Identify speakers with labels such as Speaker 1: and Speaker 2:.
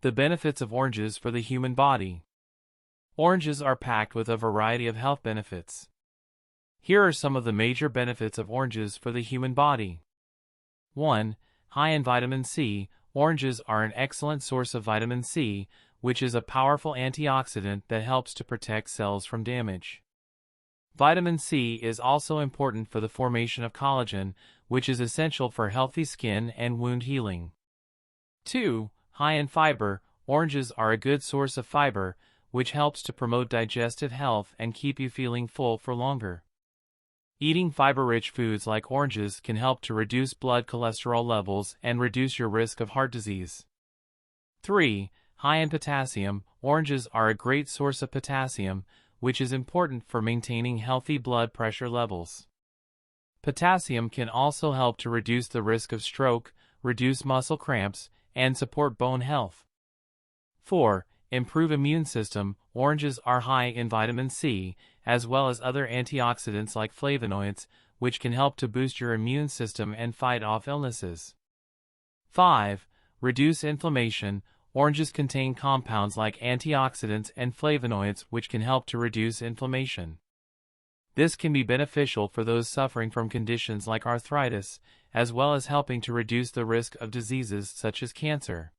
Speaker 1: The benefits of oranges for the human body. Oranges are packed with a variety of health benefits. Here are some of the major benefits of oranges for the human body. 1. High in vitamin C. Oranges are an excellent source of vitamin C, which is a powerful antioxidant that helps to protect cells from damage. Vitamin C is also important for the formation of collagen, which is essential for healthy skin and wound healing. 2. High in fiber. Oranges are a good source of fiber, which helps to promote digestive health and keep you feeling full for longer. Eating fiber-rich foods like oranges can help to reduce blood cholesterol levels and reduce your risk of heart disease. 3. High in potassium. Oranges are a great source of potassium, which is important for maintaining healthy blood pressure levels. Potassium can also help to reduce the risk of stroke, reduce muscle cramps, and support bone health. 4. Improve immune system. Oranges are high in vitamin C, as well as other antioxidants like flavonoids, which can help to boost your immune system and fight off illnesses. 5. Reduce inflammation. Oranges contain compounds like antioxidants and flavonoids which can help to reduce inflammation. This can be beneficial for those suffering from conditions like arthritis, as well as helping to reduce the risk of diseases such as cancer.